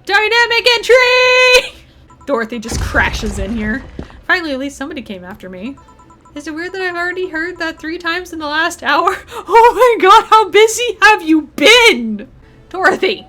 Dynamic entry! Dorothy just crashes in here. Finally, at least somebody came after me. Is it weird that I've already heard that 3 times in the last hour? Oh my god, how busy have you been? Dorothy!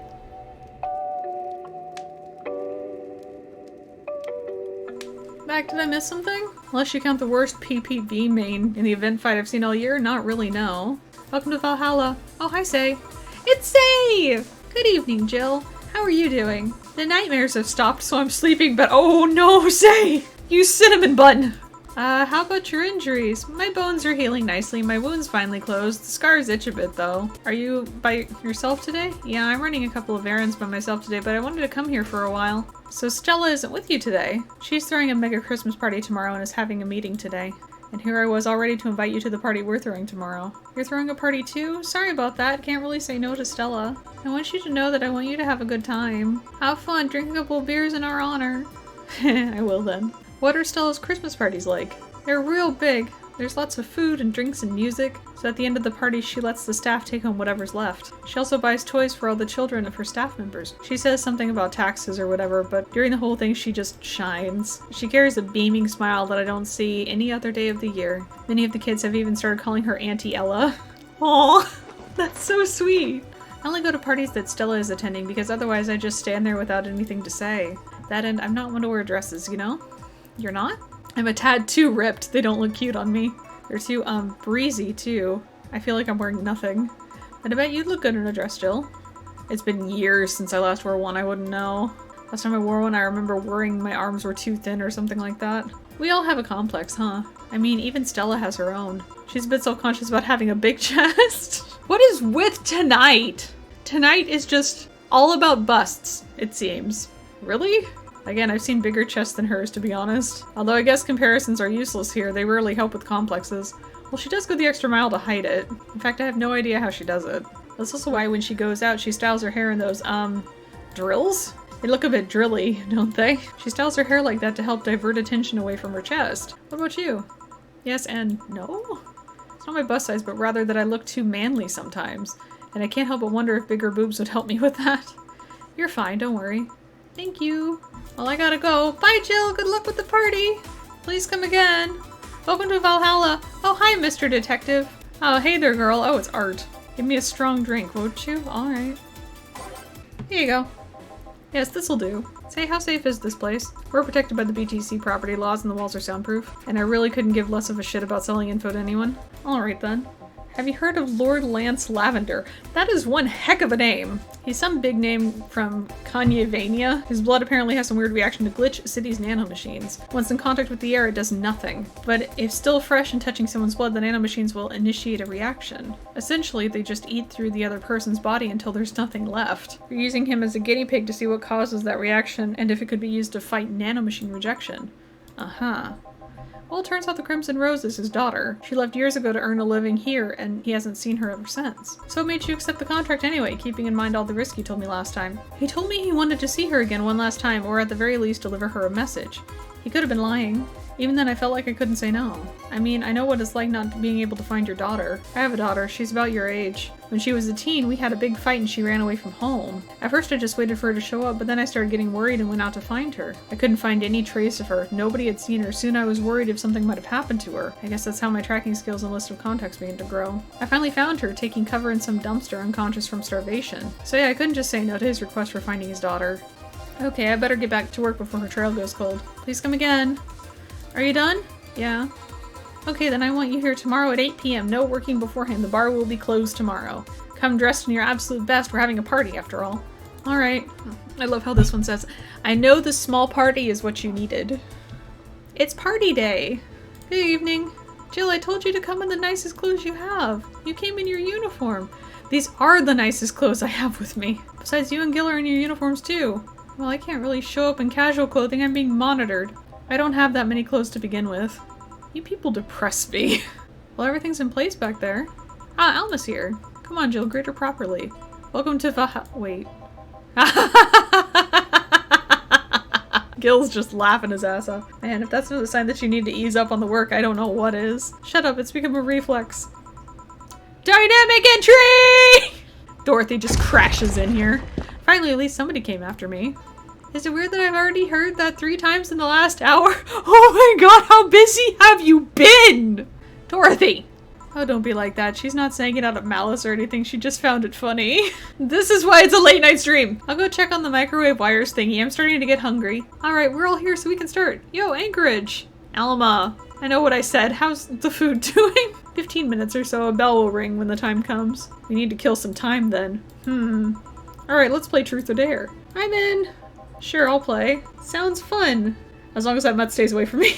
Back, did I miss something? Unless you count the worst PPV main in the event fight I've seen all year, not really, no. Welcome to Valhalla. Oh, hi, Say. It's Save! Good evening, Jill. How are you doing? The nightmares have stopped, so I'm sleeping, but oh no, Say! You cinnamon bun! How about your injuries? My bones are healing nicely, my wound's finally closed. The scars itch a bit, though. Are you by yourself today? Yeah, I'm running a couple of errands by myself today, but I wanted to come here for a while. So Stella isn't with you today. She's throwing a mega Christmas party tomorrow and is having a meeting today. And here I was all ready to invite you to the party we're throwing tomorrow. You're throwing a party too? Sorry about that. Can't really say no to Stella. I want you to know that I want you to have a good time. Have fun, drink a couple of beers in our honor. I will then. What are Stella's Christmas parties like? They're real big. There's lots of food and drinks and music, so at the end of the party she lets the staff take home whatever's left. She also buys toys for all the children of her staff members. She says something about taxes or whatever, but during the whole thing she just shines. She carries a beaming smile that I don't see any other day of the year. Many of the kids have even started calling her Auntie Ella. Aww, that's so sweet. I only go to parties that Stella is attending because otherwise I just stand there without anything to say. That and I'm not one to wear dresses, you know? You're not? I'm a tad too ripped. They don't look cute on me. They're too, breezy, too. I feel like I'm wearing nothing. And I bet you'd look good in a dress, Jill. It's been years since I last wore one, I wouldn't know. Last time I wore one, I remember worrying my arms were too thin or something like that. We all have a complex, huh? I mean, even Stella has her own. She's a bit self-conscious about having a big chest. What is with tonight? Tonight is just all about busts, it seems. Really? Again, I've seen bigger chests than hers, to be honest. Although I guess comparisons are useless here, they rarely help with complexes. Well, she does go the extra mile to hide it. In fact, I have no idea how she does it. That's also why when she goes out, she styles her hair in those, drills? They look a bit drilly, don't they? She styles her hair like that to help divert attention away from her chest. What about you? Yes and no? It's not my bust size, but rather that I look too manly sometimes. And I can't help but wonder if bigger boobs would help me with that. You're fine, don't worry. Thank you. Well, I gotta go. Bye, Jill. Good luck with the party. Please come again. Welcome to Valhalla. Oh, hi, Mr. Detective. Oh, hey there, girl. Oh, it's Art. Give me a strong drink, won't you? All right. Here you go. Yes, this'll do. Say, how safe is this place? We're protected by the BTC property laws and the walls are soundproof. And I really couldn't give less of a shit about selling info to anyone. All right, then. Have you heard of Lord Lance Lavender? That is one heck of a name. He's some big name from Kanyevania. His blood apparently has some weird reaction to Glitch City's nanomachines. Once in contact with the air, it does nothing. But if still fresh and touching someone's blood, the nanomachines will initiate a reaction. Essentially, they just eat through the other person's body until there's nothing left. You're using him as a guinea pig to see what causes that reaction and if it could be used to fight nanomachine rejection. Uh-huh. Well, it turns out the Crimson Rose is his daughter. She left years ago to earn a living here, and he hasn't seen her ever since. So what made you accept the contract anyway, keeping in mind all the risk you told me last time? He told me he wanted to see her again one last time, or at the very least deliver her a message. He could have been lying. Even then, I felt like I couldn't say no. I mean, I know what it's like not being able to find your daughter. I have a daughter. She's about your age. When she was a teen, we had a big fight and she ran away from home. At first, I just waited for her to show up, but then I started getting worried and went out to find her. I couldn't find any trace of her. Nobody had seen her. Soon I was worried if something might have happened to her. I guess that's how my tracking skills and list of contacts began to grow. I finally found her, taking cover in some dumpster, unconscious from starvation. So yeah, I couldn't just say no to his request for finding his daughter. Okay, I better get back to work before her trail goes cold. Please come again. Are you done? Yeah. Okay, then I want you here tomorrow at 8 p.m. No working beforehand. The bar will be closed tomorrow. Come dressed in your absolute best. We're having a party after all. Alright. I love how this one says, I know this small party is what you needed. It's party day. Good evening. Jill, I told you to come in the nicest clothes you have. You came in your uniform. These are the nicest clothes I have with me. Besides, you and Gil are in your uniforms too. Well, I can't really show up in casual clothing. I'm being monitored. I don't have that many clothes to begin with. You people depress me. Well, everything's in place back there. Ah, Alma's here. Come on, Jill, greet her properly. Welcome to wait. Gil's just laughing his ass off. Man, if that's not a sign that you need to ease up on the work, I don't know what is. Shut up, it's become a reflex. Dynamic entry! Dorothy just crashes in here. Finally, at least somebody came after me. Is it weird that I've already heard that 3 times in the last hour? Oh my god, how busy have you been? Dorothy! Oh, don't be like that. She's not saying it out of malice or anything. She just found it funny. This is why it's a late night stream. I'll go check on the microwave wires thingy. I'm starting to get hungry. Alright, we're all here so we can start. Yo, Anchorage! Alma. I know what I said. How's the food doing? 15 minutes or so. A bell will ring when the time comes. We need to kill some time then. Alright, let's play Truth or Dare. I'm in. Sure, I'll play. Sounds fun. As long as that mutt stays away from me.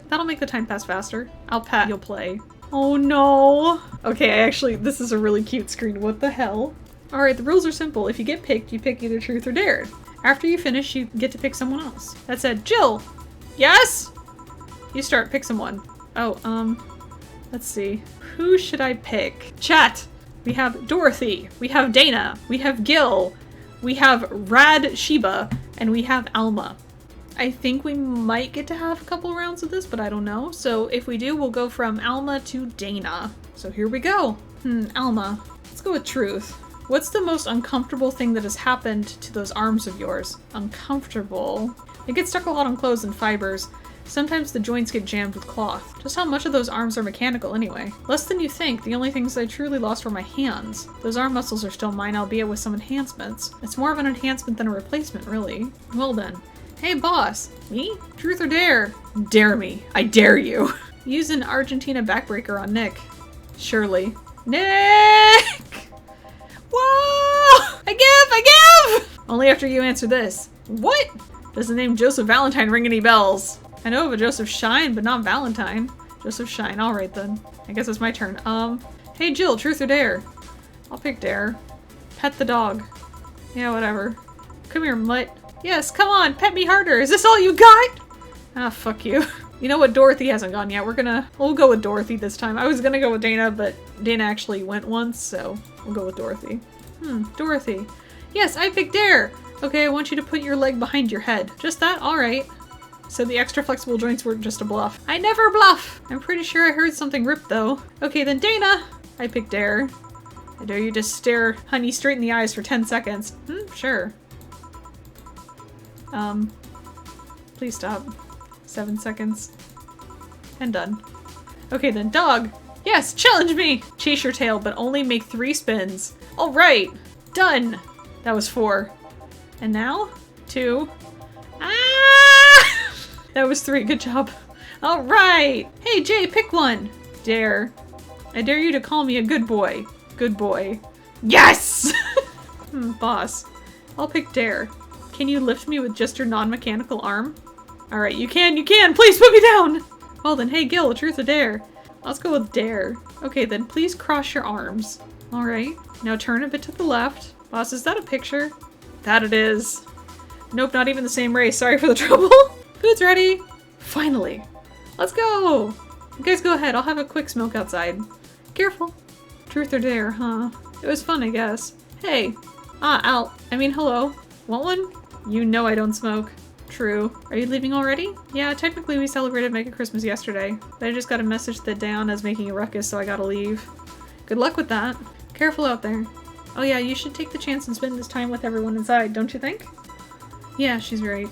That'll make the time pass faster. I'll pat, you'll play. Oh no! Okay, this is a really cute screen. What the hell? Alright, the rules are simple. If you get picked, you pick either Truth or Dare. After you finish, you get to pick someone else. That said, Jill! Yes? You start, pick someone. Oh, let's see. Who should I pick? Chat! We have Dorothy. We have Dana. We have Gil. We have Rad Sheba. And we have Alma. I think we might get to have a couple rounds of this, but I don't know. So if we do, we'll go from Alma to Dana. So here we go. Alma. Let's go with Truth. What's the most uncomfortable thing that has happened to those arms of yours? Uncomfortable. They get stuck a lot on clothes and fibers. Sometimes the joints get jammed with cloth. Just how much of those arms are mechanical anyway? Less than you think. The only things I truly lost were my hands. Those arm muscles are still mine, albeit with some enhancements. It's more of an enhancement than a replacement, really. Well then. Hey boss. Me? Truth or Dare? Dare me. I dare you. Use an Argentina backbreaker on Nick. Surely. Nick! Whoa! I give! Only after you answer this. What? Does the name Joseph Valentine ring any bells? I know of a Joseph Shine, but not Valentine. Joseph Shine, alright then. I guess it's my turn. Hey Jill, Truth or Dare? I'll pick Dare. Pet the dog. Yeah, whatever. Come here, mutt. Yes, come on, pet me harder. Is this all you got? Ah, fuck you. You know what, Dorothy hasn't gone yet. We'll go with Dorothy this time. I was gonna go with Dana, but Dana actually went once, so we'll go with Dorothy. Dorothy. Yes, I picked Dare. Okay, I want you to put your leg behind your head. Just that? Alright. So the extra flexible joints were just a bluff. I never bluff! I'm pretty sure I heard something rip though. Okay, then Dana! I picked Dare. I dare you to stare honey straight in the eyes for 10 seconds. Sure. Please stop. 7 seconds. And done. Okay then, dog! Yes, challenge me! Chase your tail, but only make 3 spins. Alright! Done! That was 4. And now? 2. Ah! That was 3. Good job. Alright! Hey Jay, pick one! Dare. I dare you to call me a good boy. Good boy. Yes! Boss. I'll pick Dare. Can you lift me with just your non-mechanical arm? Alright, you can! Please put me down! Well then, hey Gil, Truth or Dare? Let's go with Dare. Okay then, please cross your arms. Alright, now turn a bit to the left. Boss, is that a picture? That it is. Nope, not even the same race. Sorry for the trouble. Food's ready. Finally. Let's go. You guys go ahead. I'll have a quick smoke outside. Careful. Truth or Dare, huh? It was fun, I guess. Hey. Hello. Want one? You know I don't smoke. True. Are you leaving already? Yeah, technically we celebrated Mega Christmas yesterday, but I just got a message that Diana's making a ruckus, so I gotta leave. Good luck with that. Careful out there. Oh yeah, you should take the chance and spend this time with everyone inside, don't you think? Yeah, she's right.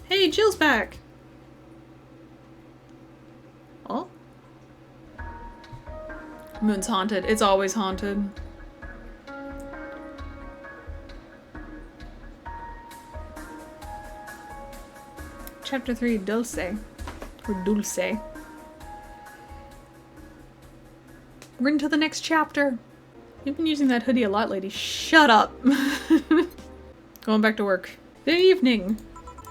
Hey, Jill's back! Oh? Moon's haunted. It's always haunted. Chapter 3, Dulce. Or Dulce. We're into the next chapter. You've been using that hoodie a lot, lady. Shut up! Going back to work. Good evening!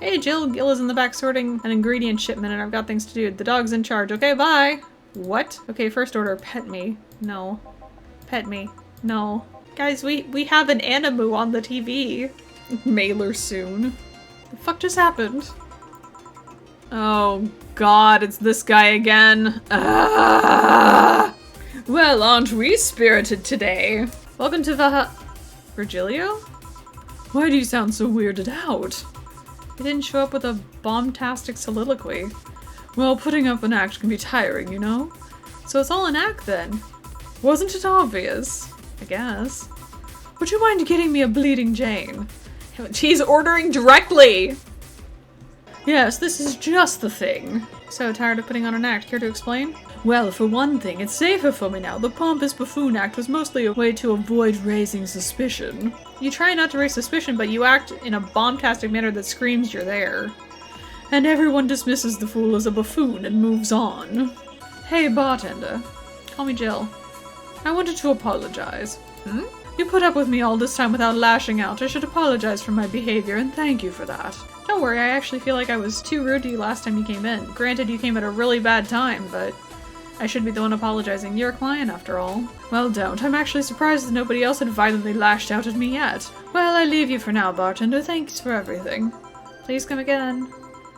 Hey Jill, Gil is in the back sorting an ingredient shipment and I've got things to do. The dog's in charge. Okay, bye! What? Okay, first order, pet me. No. Pet me. No. Guys, we have an animu on the TV. Mailer soon. The fuck just happened? Oh god, it's this guy again. Well, aren't we spirited today? Welcome to Virgilio? Why do you sound so weirded out? He didn't show up with a bombastic soliloquy. Well, putting up an act can be tiring, you know? So it's all an act then. Wasn't it obvious? I guess. Would you mind getting me a Bleeding Jane? She's ordering directly! Yes, this is just the thing. So tired of putting on an act. Care to explain? Well, for one thing, it's safer for me now. The pompous buffoon act was mostly a way to avoid raising suspicion. You try not to raise suspicion, but you act in a bombastic manner that screams you're there. And everyone dismisses the fool as a buffoon and moves on. Hey, bartender. Call me Jill. I wanted to apologize. You put up with me all this time without lashing out. I should apologize for my behavior, and thank you for that. Don't worry, I actually feel like I was too rude to you last time you came in. Granted, you came at a really bad time, but I should be the one apologizing. You're a client, after all. Well, don't. I'm actually surprised that nobody else had violently lashed out at me yet. Well, I leave you for now, bartender. Thanks for everything. Please come again.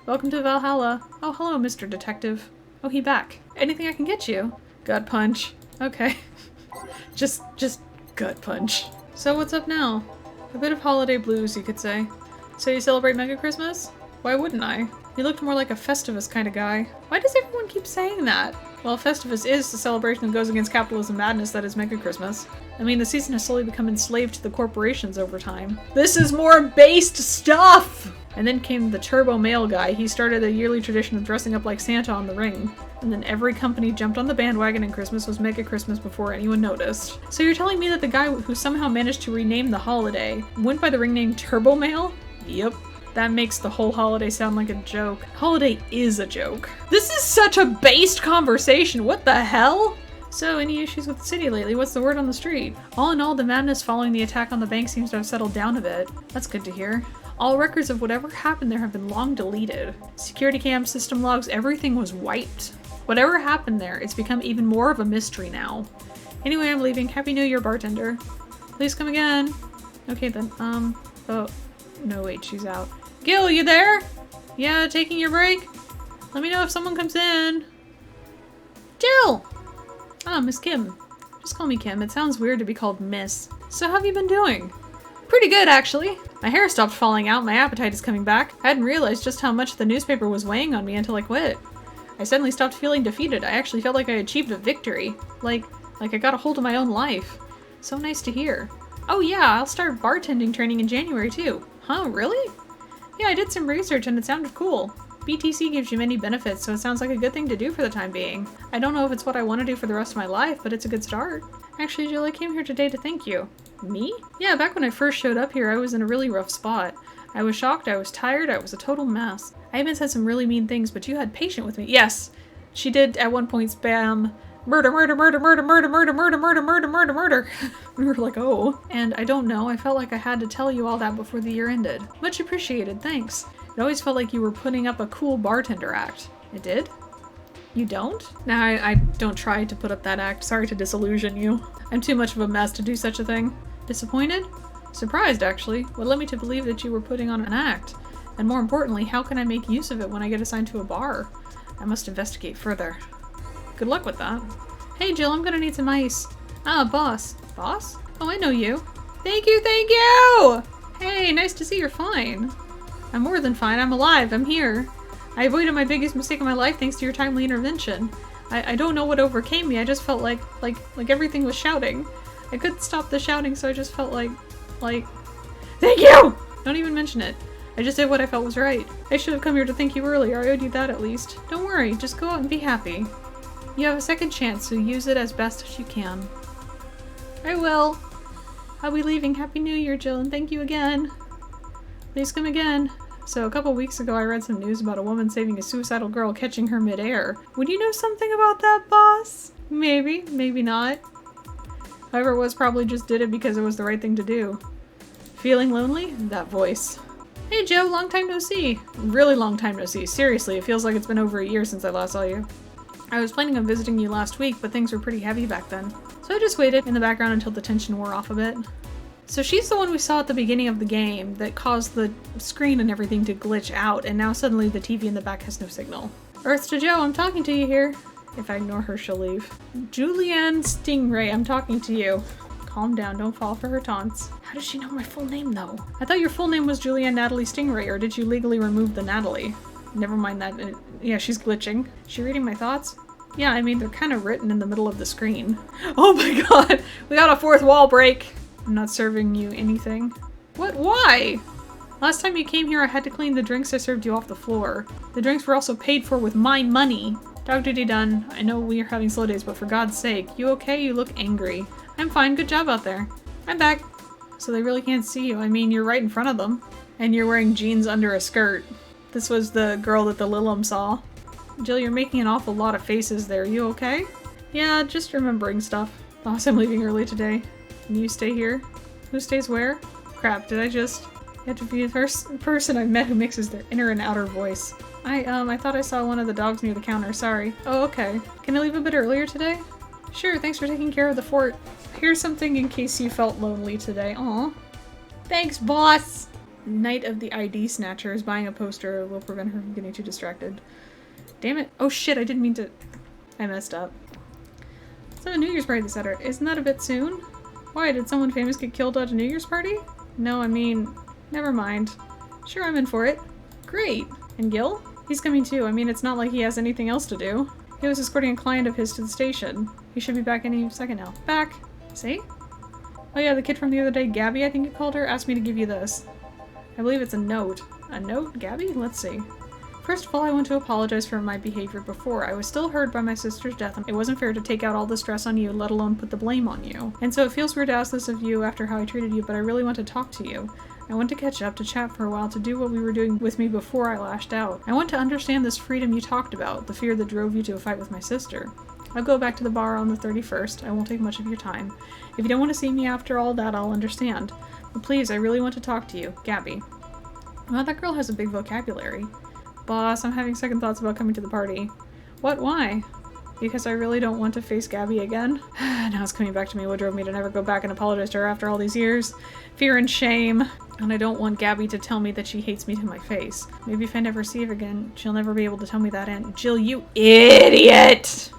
Welcome to Valhalla. Oh, hello, Mr. Detective. Oh, he back. Anything I can get you? Gut punch. Okay. just gut punch. So what's up now? A bit of holiday blues, you could say. So you celebrate Mega Christmas? Why wouldn't I? You looked more like a Festivus kind of guy. Why does everyone keep saying that? Well, Festivus is the celebration that goes against capitalism madness that is Mega Christmas. I mean, the season has slowly become enslaved to the corporations over time. This is more based stuff! And then came the turbo male guy. He started a yearly tradition of dressing up like Santa on the ring. And then every company jumped on the bandwagon and Christmas was Mega Christmas before anyone noticed. So you're telling me that the guy who somehow managed to rename the holiday went by the ring name Turbo Male? Yep. That makes the whole holiday sound like a joke. Holiday is a joke. This is such a based conversation. What the hell? So, any issues with the city lately? What's the word on the street? All in all, the madness following the attack on the bank seems to have settled down a bit. That's good to hear. All records of whatever happened there have been long deleted. Security cams, system logs, everything was wiped. Whatever happened there, it's become even more of a mystery now. Anyway, I'm leaving. Happy New Year, bartender. Please come again. Okay then, oh, no wait, she's out. Gil, you there? Yeah, taking your break? Let me know if someone comes in. Jill! Ah, Miss Kim. Just call me Kim. It sounds weird to be called Miss. So how have you been doing? Pretty good, actually. My hair stopped falling out, my appetite is coming back. I hadn't realized just how much the newspaper was weighing on me until I quit. I suddenly stopped feeling defeated. I actually felt like I achieved a victory. Like I got a hold of my own life. So nice to hear. Oh yeah, I'll start bartending training in January too. Huh, really? Yeah, I did some research and it sounded cool. BTC gives you many benefits, so it sounds like a good thing to do for the time being. I don't know if it's what I want to do for the rest of my life, but it's a good start. Actually, Jill, I came here today to thank you. Me? Yeah, back when I first showed up here, I was in a really rough spot. I was shocked, I was tired, I was a total mess. I even said some really mean things, but you had patience with me. Yes, she did at one point spam murder, murder, murder, murder, murder, murder, murder, murder, murder, murder, murder. We were like, oh. And I don't know, I felt like I had to tell you all that before the year ended. Much appreciated, thanks. It always felt like you were putting up a cool bartender act. It did? You don't? Nah, I don't try to put up that act. Sorry to disillusion you. I'm too much of a mess to do such a thing. Disappointed? Surprised, actually. What led me to believe that you were putting on an act? And more importantly, how can I make use of it when I get assigned to a bar? I must investigate further. Good luck with that. Hey Jill, I'm gonna need some ice. Ah, boss. Boss? Oh, I know you. Thank you, thank you! Hey, nice to see you're fine. I'm more than fine, I'm alive, I'm here. I avoided my biggest mistake of my life thanks to your timely intervention. I don't know what overcame me, I just felt like everything was shouting. I couldn't stop the shouting, so I just felt like, thank you! Don't even mention it. I just did what I felt was right. I should have come here to thank you earlier, I owed you that at least. Don't worry, just go out and be happy. You have a second chance, so use it as best as you can. I will. I'll be leaving. Happy New Year, Jill, and thank you again. Please come again. So a couple weeks ago I read some news about a woman saving a suicidal girl catching her mid-air. Would you know something about that, boss? Maybe, maybe not. Whoever it was probably just did it because it was the right thing to do. Feeling lonely? That voice. Hey Joe, long time no see. Really long time no see. Seriously, it feels like it's been over a year since I last saw you. I was planning on visiting you last week, but things were pretty heavy back then. So I just waited in the background until the tension wore off a bit. So she's the one we saw at the beginning of the game that caused the screen and everything to glitch out, and now suddenly the TV in the back has no signal. Earth to Joe, I'm talking to you here. If I ignore her, she'll leave. Julianne Stingray, I'm talking to you. Calm down, don't fall for her taunts. How does she know my full name, though? I thought your full name was Julianne Natalie Stingray, or did you legally remove the Natalie? Never mind that. Yeah, she's glitching. Is she reading my thoughts? Yeah, I mean, they're kind of written in the middle of the screen. Oh my god! We got a fourth wall break! I'm not serving you anything. What? Why? Last time you came here, I had to clean the drinks I served you off the floor. The drinks were also paid for with my money. Dog duty done. I know we are having slow days, but for God's sake, you okay? You look angry. I'm fine. Good job out there. I'm back. So they really can't see you. I mean, you're right in front of them. And you're wearing jeans under a skirt. This was the girl that the Lilum saw. Jill, you're making an awful lot of faces there. You okay? Yeah, just remembering stuff. Boss, I'm leaving early today. Can you stay here? Who stays where? Crap, did I just... You have to be the first person I've met who mixes their inner and outer voice. I thought I saw one of the dogs near the counter. Sorry. Oh, okay. Can I leave a bit earlier today? Sure, thanks for taking care of the fort. Here's something in case you felt lonely today. Aw. Thanks, boss! Night of the ID Snatchers. Buying a poster will prevent her from getting too distracted. Damn it. Oh shit, I didn't mean to... I messed up. So a New Year's party this Saturday. Isn't that a bit soon? Why, did someone famous get killed at a New Year's party? No, I mean... Never mind. Sure, I'm in for it. Great. And Gil? He's coming too. I mean, it's not like he has anything else to do. He was escorting a client of his to the station. He should be back any second now. Back. See? Oh yeah, the kid from the other day, Gaby, I think you called her, asked me to give you this. I believe it's a note. A note? Gaby? Let's see. First of all, I want to apologize for my behavior before. I was still hurt by my sister's death, and it wasn't fair to take out all the stress on you, let alone put the blame on you. And so it feels weird to ask this of you after how I treated you, but I really want to talk to you. I want to catch up, to chat for a while, to do what we were doing with me before I lashed out. I want to understand this freedom you talked about, the fear that drove you to a fight with my sister. I'll go back to the bar on the 31st. I won't take much of your time. If you don't want to see me after all that, I'll understand. But please, I really want to talk to you. Gaby. Well, that girl has a big vocabulary. Boss, I'm having second thoughts about coming to the party. What? Why? Because I really don't want to face Gaby again. Now it's coming back to me what drove me to never go back and apologize to her after all these years. Fear and shame. And I don't want Gaby to tell me that she hates me to my face. Maybe if I never see her again, she'll never be able to tell me that. And Jill, you idiot!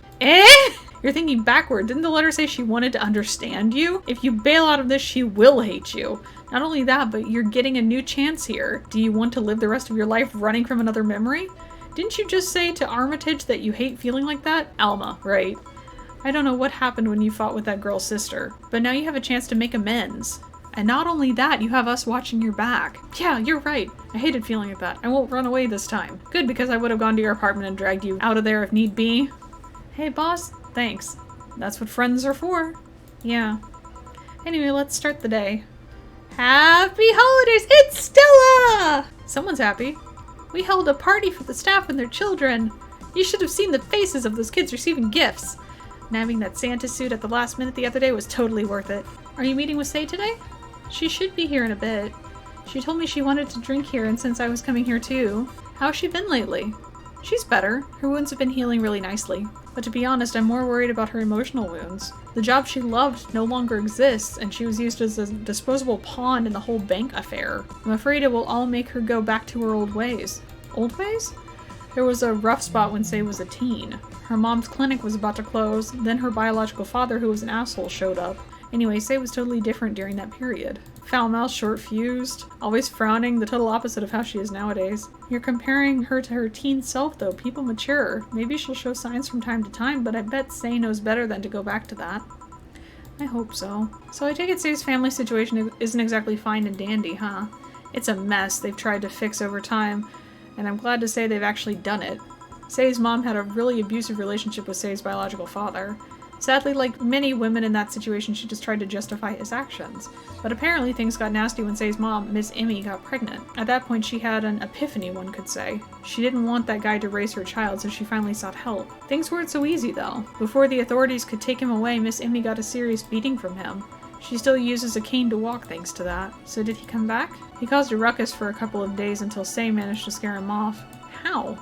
You're thinking backward. Didn't the letter say she wanted to understand you? If you bail out of this, she will hate you. Not only that, but you're getting a new chance here. Do you want to live the rest of your life running from another memory? Didn't you just say to Armitage that you hate feeling like that? Alma, right? I don't know what happened when you fought with that girl's sister, but now you have a chance to make amends. And not only that, you have us watching your back. Yeah, you're right. I hated feeling like that. I won't run away this time. Good, because I would have gone to your apartment and dragged you out of there if need be. Hey, boss. Thanks. That's what friends are for. Yeah. Anyway, let's start the day. Happy holidays! It's Stella! Someone's happy. We held a party for the staff and their children. You should have seen the faces of those kids receiving gifts. Nabbing that Santa suit at the last minute the other day was totally worth it. Are you meeting with Say today? She should be here in a bit. She told me she wanted to drink here, and since I was coming here too. How's she been lately? She's better. Her wounds have been healing really nicely. But to be honest, I'm more worried about her emotional wounds. The job she loved no longer exists, and she was used as a disposable pawn in the whole bank affair. I'm afraid it will all make her go back to her old ways. Old ways? There was a rough spot when Say was a teen. Her mom's clinic was about to close, then her biological father, who was an asshole, showed up. Anyway, Say was totally different during that period. Foul-mouthed, short-fused, always frowning, the total opposite of how she is nowadays. You're comparing her to her teen self, though. People mature. Maybe she'll show signs from time to time, but I bet Say knows better than to go back to that. I hope so. So I take it Say's family situation isn't exactly fine and dandy, huh? It's a mess they've tried to fix over time, and I'm glad to say they've actually done it. Say's mom had a really abusive relationship with Say's biological father. Sadly, like many women in that situation, she just tried to justify his actions. But apparently things got nasty when Say's mom, Miss Emmy, got pregnant. At that point, she had an epiphany, one could say. She didn't want that guy to raise her child, so she finally sought help. Things weren't so easy, though. Before the authorities could take him away, Miss Emmy got a serious beating from him. She still uses a cane to walk thanks to that. So did he come back? He caused a ruckus for a couple of days until Say managed to scare him off. How?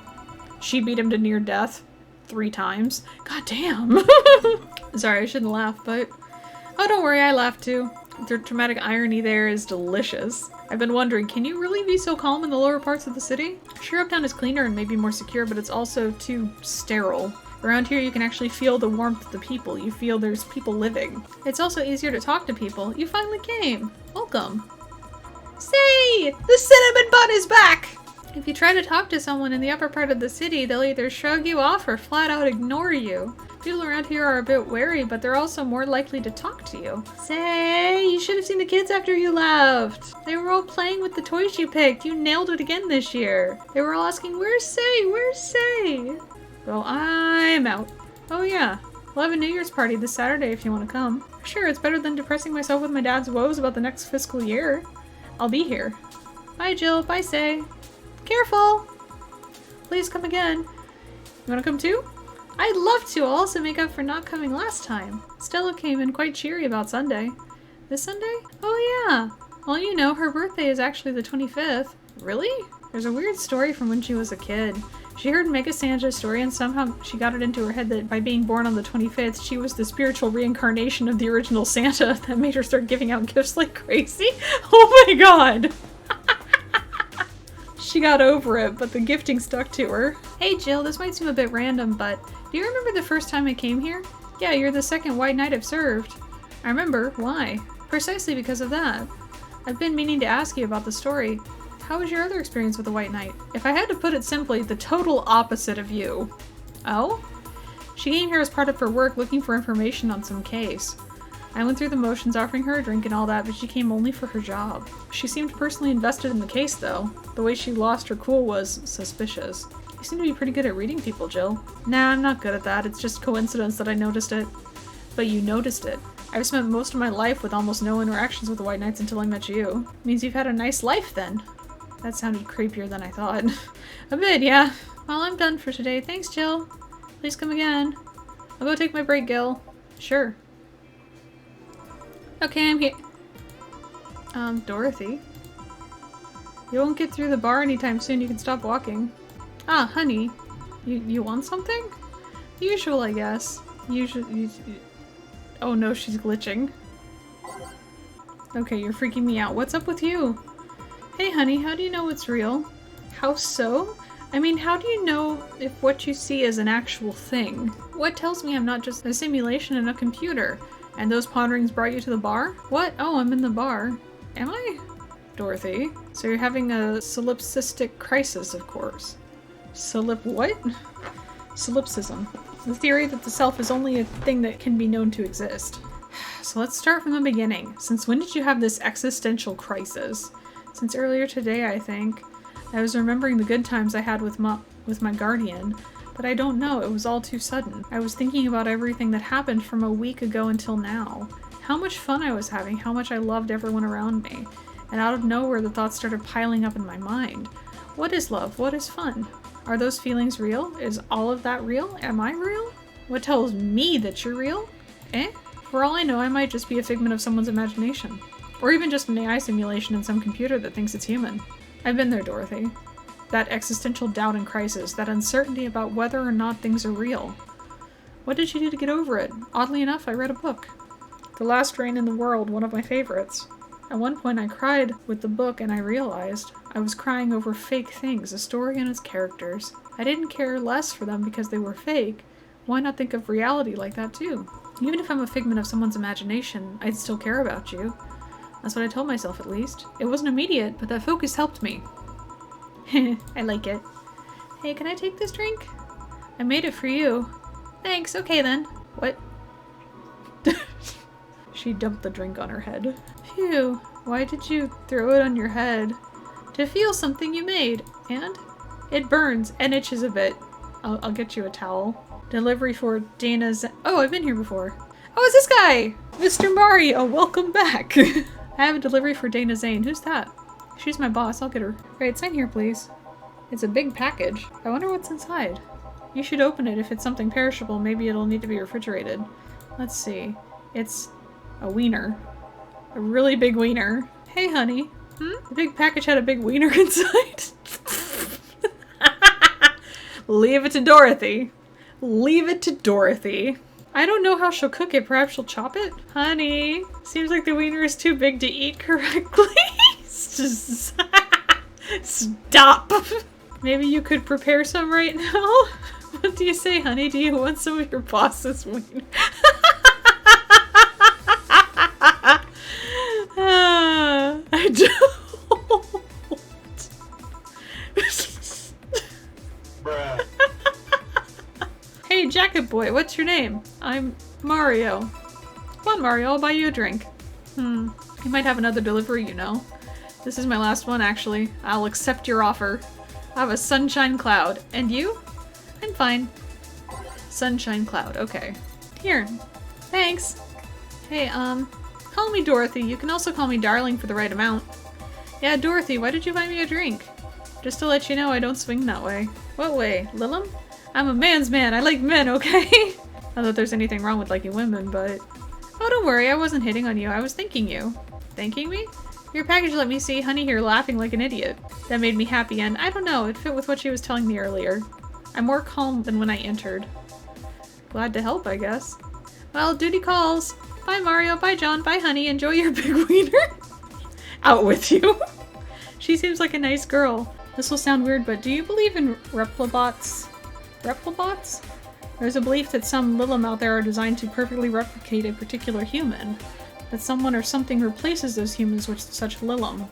She beat him to near death. 3 times. God damn. Sorry, I shouldn't laugh, but... Oh, don't worry, I laughed too. The dramatic irony there is delicious. I've been wondering, can you really be so calm in the lower parts of the city? Sure, uptown is cleaner and maybe more secure, but it's also too sterile. Around here, you can actually feel the warmth of the people. You feel there's people living. It's also easier to talk to people. You finally came. Welcome. Say! The cinnamon bun is back! If you try to talk to someone in the upper part of the city, they'll either shrug you off or flat out ignore you. People around here are a bit wary, but they're also more likely to talk to you. Say, you should have seen the kids after you left. They were all playing with the toys you picked. You nailed it again this year. They were all asking, where's Say? Where's Say? Well, I'm out. Oh yeah, we'll have a New Year's party this Saturday if you want to come. Sure, it's better than depressing myself with my dad's woes about the next fiscal year. I'll be here. Bye, Jill. Bye, Say. Careful! Please come again. You want to come too? I'd love to. I'll also make up for not coming last time. Stella came in quite cheery about Sunday. This Sunday? Oh yeah. Well, you know, her birthday is actually the 25th. Really? There's a weird story from when she was a kid. She heard Mega Santa's story and somehow she got it into her head that by being born on the 25th, she was the spiritual reincarnation of the original Santa that made her start giving out gifts like crazy. Oh my god! She got over it, but the gifting stuck to her. Hey Jill, this might seem a bit random, but do you remember the first time I came here? Yeah, you're the second White Knight I've served. I remember. Why? Precisely because of that. I've been meaning to ask you about the story. How was your other experience with the White Knight? If I had to put it simply, the total opposite of you. Oh? She came here as part of her work looking for information on some case. I went through the motions offering her a drink and all that, but she came only for her job. She seemed personally invested in the case, though. The way she lost her cool was suspicious. You seem to be pretty good at reading people, Jill. Nah, I'm not good at that. It's just coincidence that I noticed it. But you noticed it. I've spent most of my life with almost no interactions with the White Knights until I met you. Means you've had a nice life, then. That sounded creepier than I thought. A bit, yeah. Well, I'm done for today. Thanks, Jill. Please come again. I'll go take my break, Gil. Sure. Okay, I'm here. Dorothy? You won't get through the bar anytime soon. You can stop walking. Ah, honey. You want something? Usual, I guess. Usually. Oh no, she's glitching. Okay, you're freaking me out. What's up with you? Hey, honey, how do you know it's real? How so? I mean, how do you know if what you see is an actual thing? What tells me I'm not just a simulation in a computer? And those ponderings brought you to the bar? What? Oh, I'm in the bar. Am I? Dorothy. So you're having a solipsistic crisis, of course. What? Solipsism. The theory that the self is only a thing that can be known to exist. So let's start from the beginning. Since when did you have this existential crisis? Since earlier today, I think. I was remembering the good times I had with my guardian, but I don't know, it was all too sudden. I was thinking about everything that happened from a week ago until now. How much fun I was having, how much I loved everyone around me. And out of nowhere, the thoughts started piling up in my mind. What is love? What is fun? Are those feelings real? Is all of that real? Am I real? What tells me that you're real? Eh? For all I know, I might just be a figment of someone's imagination. Or even just an AI simulation in some computer that thinks it's human. I've been there, Dorothy. That existential doubt and crisis, that uncertainty about whether or not things are real. What did you do to get over it? Oddly enough, I read a book. The Last Rain in the World, one of my favorites. At one point I cried with the book and I realized I was crying over fake things, a story and its characters. I didn't care less for them because they were fake. Why not think of reality like that too? Even if I'm a figment of someone's imagination, I'd still care about you. That's what I told myself, at least. It wasn't immediate, but that focus helped me. I like it. Hey, can I take this drink? I made it for you. Thanks, okay then. What? She dumped the drink on her head. Phew, why did you throw it on your head? To feel something you made. And? It burns and itches a bit. I'll get you a towel. Delivery for Dana's... Oh, I've been here before. Oh, it's this guy! Mr. Mario, welcome back! I have a delivery for Dana Zane. Who's that? She's my boss. I'll get her. Right, sign here, please. It's a big package. I wonder what's inside. You should open it. If it's something perishable, maybe it'll need to be refrigerated. Let's see. It's a wiener. A really big wiener. Hey, honey. The big package had a big wiener inside. Leave it to Dorothy. Leave it to Dorothy. I don't know how she'll cook it. Perhaps she'll chop it? Honey, seems like the wiener is too big to eat correctly. Stop. Maybe you could prepare some right now? What do you say, honey? Do you want some of your boss's wiener? I don't. Bruh. Hey, Jack Jacket boy, what's your name? I'm Mario. Come on, Mario, I'll buy you a drink. You might have another delivery, you know. This is my last one, actually. I'll accept your offer. I have a sunshine cloud. And you? I'm fine. Sunshine cloud, okay. Here. Thanks. Hey, call me Dorothy. You can also call me darling for the right amount. Yeah, Dorothy, why did you buy me a drink? Just to let you know, I don't swing that way. What way? Lilum? I'm a man's man. I like men, okay? Not that there's anything wrong with liking women, but... Oh, don't worry. I wasn't hitting on you. I was thanking you. Thanking me? Your package let me see Honey here laughing like an idiot. That made me happy, and I don't know, it fit with what she was telling me earlier. I'm more calm than when I entered. Glad to help, I guess. Well, duty calls. Bye, Mario. Bye, John. Bye, Honey. Enjoy your big wiener. Out with you. She seems like a nice girl. This will sound weird, but do you believe in replibots? Replibots? There's a belief that some Lilum out there are designed to perfectly replicate a particular human. That someone or something replaces those humans with such Lilum.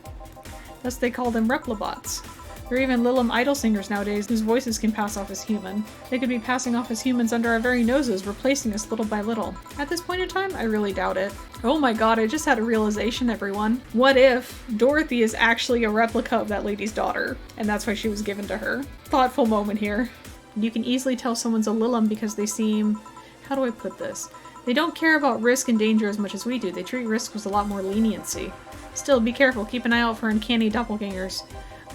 Thus they call them replibots. There are even Lilum idol singers nowadays whose voices can pass off as human. They could be passing off as humans under our very noses, replacing us little by little. At this point in time, I really doubt it. Oh my god, I just had a realization, everyone. What if Dorothy is actually a replica of that lady's daughter, and that's why she was given to her? Thoughtful moment here. You can easily tell someone's a Lilum because they seem... How do I put this? They don't care about risk and danger as much as we do. They treat risk with a lot more leniency. Still, be careful. Keep an eye out for uncanny doppelgangers.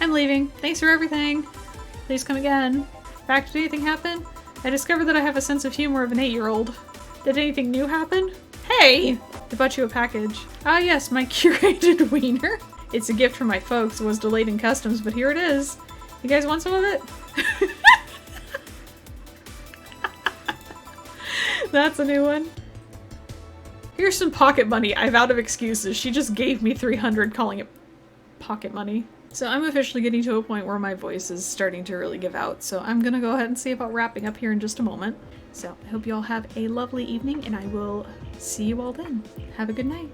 I'm leaving. Thanks for everything. Please come again. Fact, did anything happen? I discovered that I have a sense of humor of an 8-year-old. Did anything new happen? Hey! I bought you a package. Ah yes, my curated wiener. It's a gift from my folks. It was delayed in customs, but here it is. You guys want some of it? That's a new one. Here's some pocket money. I'm out of excuses. She just gave me 300 calling it pocket money. So I'm officially getting to a point where my voice is starting to really give out. So I'm gonna go ahead and see about wrapping up here in just a moment. So I hope you all have a lovely evening and I will see you all then. Have a good night.